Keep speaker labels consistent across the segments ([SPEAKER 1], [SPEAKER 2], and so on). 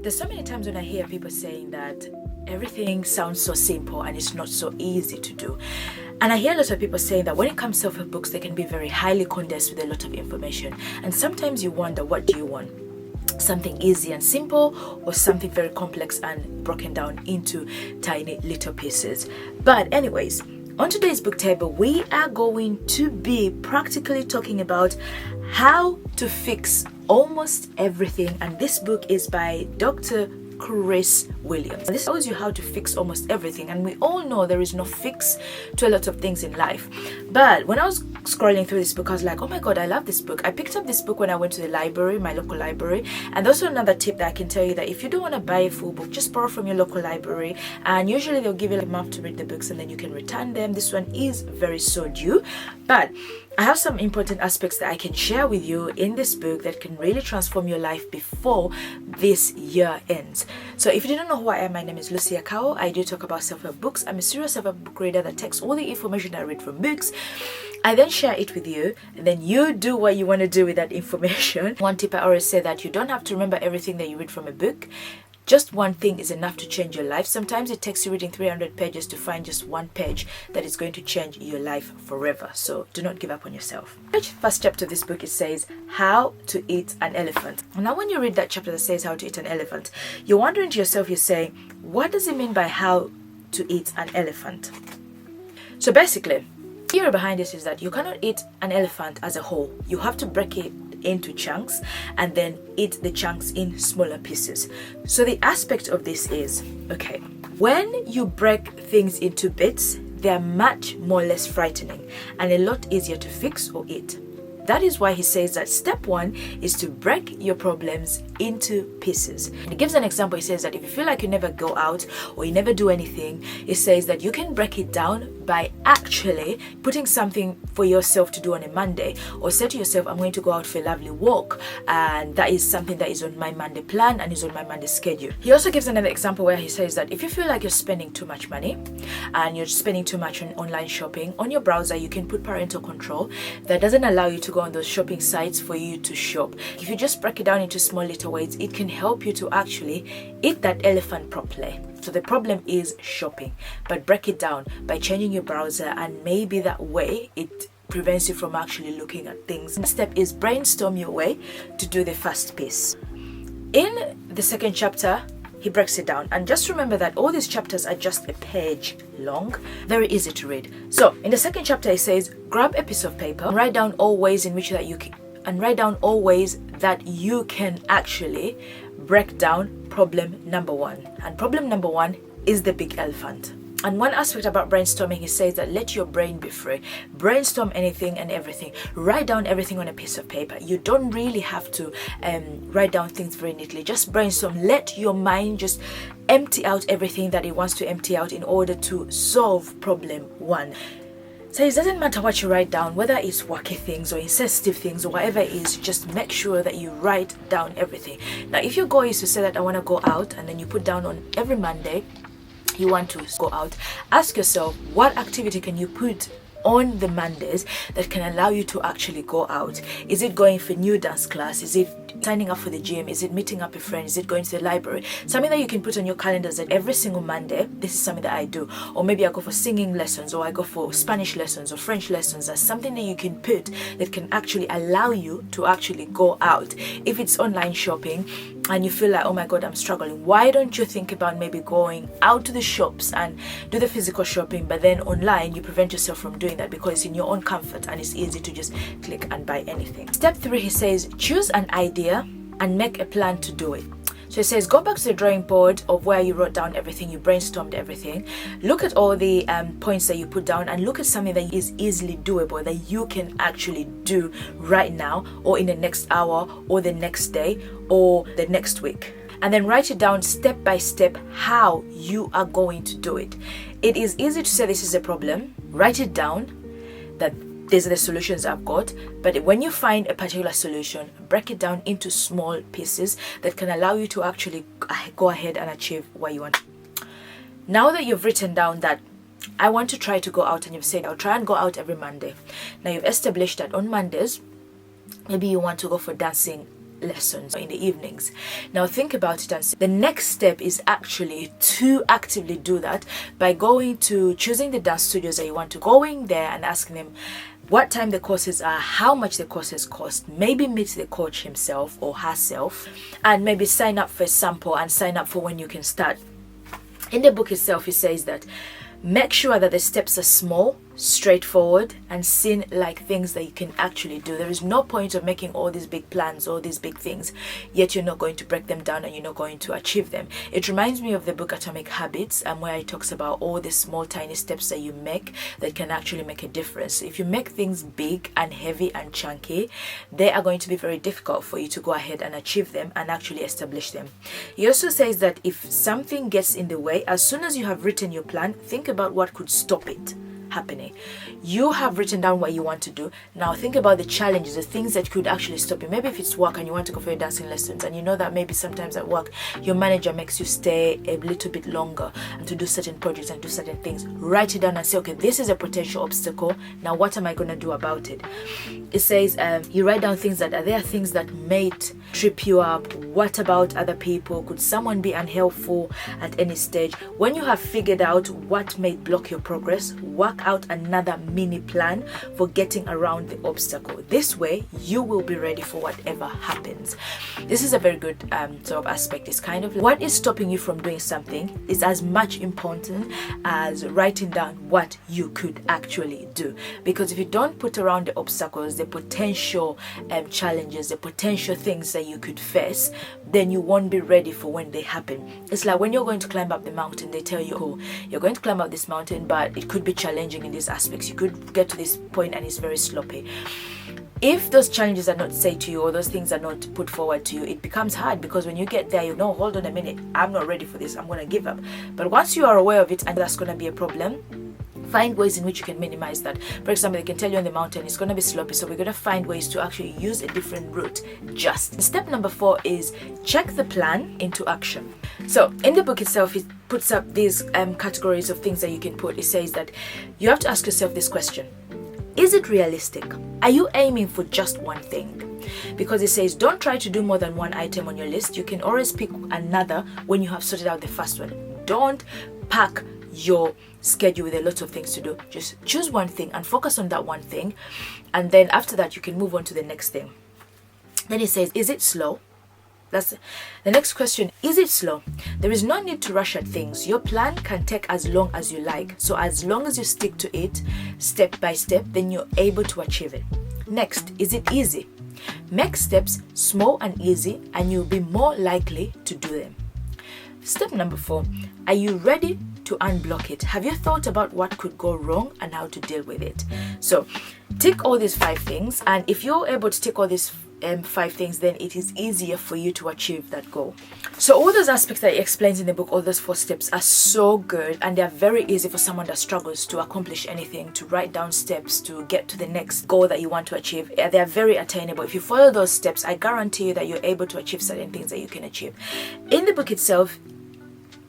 [SPEAKER 1] There's so many times when I hear people saying that everything sounds so simple and it's not so easy to do. And I hear a lot of people saying that when it comes to self-help books, they can be very highly condensed with a lot of information. And sometimes you wonder, what do you want? Something easy and simple, or something very complex and broken down into tiny little pieces? But anyways, on today's book table, we are going to be practically talking about how to fix almost everything. And this book is by Dr. Chris Williams. This tells you how to fix almost everything, and we all know there is no fix to a lot of things in life. But when I was scrolling through this book, I was like, oh my god, I love this book. I picked up this book when I went to the library, my local library. And also another tip that I can tell you, that if you don't want to buy a full book, just borrow from your local library, and usually they'll give you a month to read the books and then you can return them. This one is very so due, but I have some important aspects that I can share with you in this book that can really transform your life before this year ends. So if you didn't know who I am, my name is Lucia Kao. I do talk about self-help books. I'm a serious self-help book reader that takes all the information I read from books. I then share it with you, and then you do what you want to do with that information. One tip I always say, that you don't have to remember everything that you read from a book. Just one thing is enough to change your life. Sometimes it takes you reading 300 pages to find just one page that is going to change your life forever. So do not give up on yourself. First chapter of this book, it says how to eat an elephant. Now when you read that chapter that says how to eat an elephant, you're wondering to yourself, you're saying, what does it mean by how to eat an elephant? So basically, the theory behind this is that you cannot eat an elephant as a whole. You have to break it into chunks and then eat the chunks in smaller pieces. So the aspect of this is, okay, when you break things into bits, they're much more less frightening and a lot easier to fix or eat. That is why he says that step one is to break your problems into pieces. And he gives an example. He says that if you feel like you never go out or you never do anything, he says that you can break it down by actually putting something for yourself to do on a Monday, or say to yourself, I'm going to go out for a lovely walk, and that is something that is on my Monday plan and is on my Monday schedule. He also gives another example where he says that if you feel like you're spending too much money and you're spending too much on online shopping, on your browser you can put parental control that doesn't allow you to go on those shopping sites for you to shop. If you just break it down into small little ways, it can help you to actually eat that elephant properly. So the problem is shopping, but break it down by changing your browser, and maybe that way it prevents you from actually looking at things. The step is brainstorm your way to do the first piece. In the second chapter, he breaks it down, and just remember that all these chapters are just a page long, very easy to read. So in the second chapter, he says, grab a piece of paper and write down all ways in which that you can actually break down problem number one. And problem number one is the big elephant. And one aspect about brainstorming, he says that let your brain be free. Brainstorm anything and everything. Write down everything on a piece of paper. You don't really have to write down things very neatly. Just brainstorm. Let your mind just empty out everything that it wants to empty out in order to solve problem one. So it doesn't matter what you write down, whether it's wacky things or insensitive things or whatever it is, just make sure that you write down everything. Now, if your goal is to say that I want to go out, and then you put down on every Monday you want to go out, ask yourself, what activity can you put on the Mondays that can allow you to actually go out? Is it going for new dance class? Is it signing up for the gym? Is it meeting up with friends? Is it going to the library? Something that you can put on your calendars that every single Monday, this is something that I do. Or maybe I go for singing lessons, or I go for Spanish lessons or French lessons. That's something that you can put that can actually allow you to actually go out. If it's online shopping and you feel like, oh my god, I'm struggling, why don't you think about maybe going out to the shops and do the physical shopping, but then online you prevent yourself from doing that because it's in your own comfort and it's easy to just click and buy anything. Step 3, he says, choose an idea and make a plan to do it. So it says, go back to the drawing board of where you wrote down everything, you brainstormed everything. Look at all the points that you put down, and look at something that is easily doable, that you can actually do right now, or in the next hour, or the next day, or the next week. And then write it down step by step how you are going to do it. It is easy to say this is a problem. Write it down, that these are the solutions I've got, but when you find a particular solution, break it down into small pieces that can allow you to actually go ahead and achieve what you want. Now that you've written down that I want to try to go out, and you've said I'll try and go out every Monday. Now you've established that on Mondays, maybe you want to go for dancing lessons in the evenings. Now think about it, and the next step is actually to actively do that by choosing the dance studios that you want to, going there and asking them what time the courses are, how much the courses cost, maybe meet the coach himself or herself, and maybe sign up for a sample and sign up for when you can start. In the book itself, it says that make sure that the steps are small, straightforward, and seen like things that you can actually do. There is no point of making all these big plans, all these big things, yet you're not going to break them down and you're not going to achieve them. It reminds me of the book Atomic Habits, where it talks about all the small tiny steps that you make that can actually make a difference. If you make things big and heavy and chunky, they are going to be very difficult for you to go ahead and achieve them and actually establish them. He also says that if something gets in the way, as soon as you have written your plan, think about what could stop it happening. You have written down what you want to do. Now think about the challenges, the things that could actually stop you. Maybe if it's work and you want to go for your dancing lessons, and you know that maybe sometimes at work your manager makes you stay a little bit longer and to do certain projects and do certain things. Write it down and say, okay, this is a potential obstacle. Now what am I going to do about it? It says you write down things that are there, things that may trip you up. What about other people? Could someone be unhelpful at any stage? When you have figured out what may block your progress, work out another mini plan for getting around the obstacle. This way you will be ready for whatever happens. This is a very good sort of aspect. It's kind of what is stopping you from doing something is as much important as writing down what you could actually do, because if you don't put around the obstacles, the potential challenges, the potential things that you could face, then you won't be ready for when they happen. It's like when you're going to climb up the mountain, they tell you, oh, you're going to climb up this mountain, but it could be challenging in these aspects. You could get to this point and it's very sloppy. If those challenges are not said to you, or those things are not put forward to you, it becomes hard, because when you get there, you know, hold on a minute, I'm not ready for this, I'm going to give up. But once you are aware of it and that's going to be a problem, find ways in which you can minimize that. For example, they can tell you on the mountain it's going to be sloppy, so we're going to find ways to actually use a different route. Step number 4 is check the plan into action. So in the book itself, it puts up these categories of things that you can put. It says that you have to ask yourself this question: is it realistic? Are you aiming for just one thing? Because it says don't try to do more than one item on your list. You can always pick another when you have sorted out the first one. Don't pack your schedule with a lot of things to do. Just choose one thing and focus on that one thing, and then after that you can move on to the next thing. Then it says, is it slow? That's the next question. Is it slow? There is no need to rush at things. Your plan can take as long as you like. So as long as you stick to it step by step, then you're able to achieve it. Next, is it easy? Make steps small and easy and you'll be more likely to do them. Step number 4, are you ready to unblock it? Have you thought about what could go wrong and how to deal with it? So tick all these 5 things, and if you're able to tick all these 5 things, then it is easier for you to achieve that goal. So all those aspects that he explains in the book, all those 4 steps are so good, and they're very easy for someone that struggles to accomplish anything, to write down steps to get to the next goal that you want to achieve. They're very attainable. If you follow those steps, I guarantee you that you're able to achieve certain things that you can achieve. In the book itself,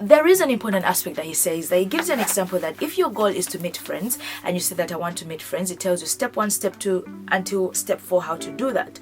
[SPEAKER 1] there is an important aspect that he says, that he gives you an example that if your goal is to meet friends and you say that I want to meet friends, it tells you step 1, step 2 until step 4 how to do that.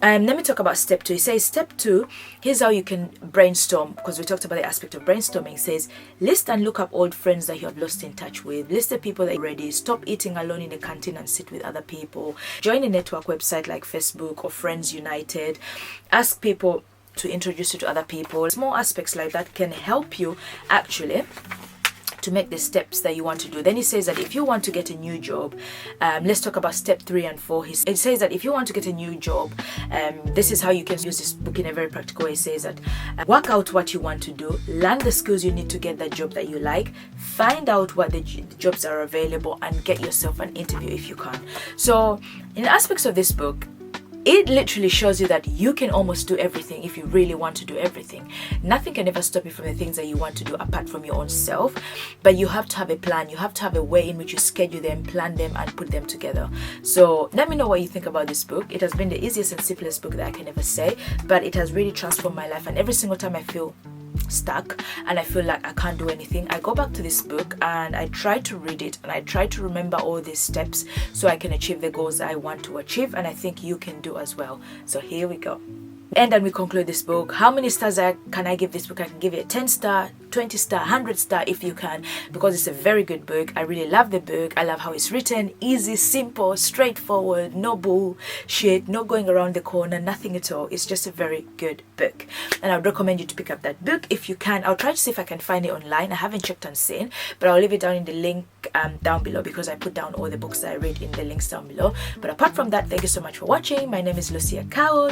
[SPEAKER 1] Let me talk about step 2. He says step 2, here's how you can brainstorm, because we talked about the aspect of brainstorming. He says list and look up old friends that you have lost in touch with. List the people that you're ready. Stop eating alone in the canteen and sit with other people. Join a network website like Facebook or Friends United. Ask people to introduce you to other people. Small aspects like that can help you actually to make the steps that you want to do. Then he says that if you want to get a new job, let's talk about step 3 and 4. It says that if you want to get a new job, this is how you can use this book in a very practical way. It says that work out what you want to do, learn the skills you need to get that job that you like, find out what the jobs are available, and get yourself an interview if you can. So in aspects of this book, it literally shows you that you can almost do everything if you really want to do everything. Nothing can ever stop you from the things that you want to do apart from your own self, but you have to have a plan. You have to have a way in which you schedule them, plan them, and put them together. So let me know what you think about this book. It has been the easiest and simplest book that I can ever say, but it has really transformed my life, and every single time I feel stuck and I feel like I can't do anything, I go back to this book and I try to read it, and I try to remember all these steps so I can achieve the goals I want to achieve, and I think you can do as well. So here we go. And then we conclude this book. How many stars can I give this book? I can give it a 10 star, 20 star, 100 star if you can, because it's a very good book. I really love the book. I love how it's written. Easy, simple, straightforward, no bullshit, no going around the corner, nothing at all. It's just a very good book. And I would recommend you to pick up that book if you can. I'll try to see if I can find it online. I haven't checked on seen, but I'll leave it down in the link down below, because I put down all the books that I read in the links down below. But apart from that, thank you so much for watching. My name is Lucia Kao.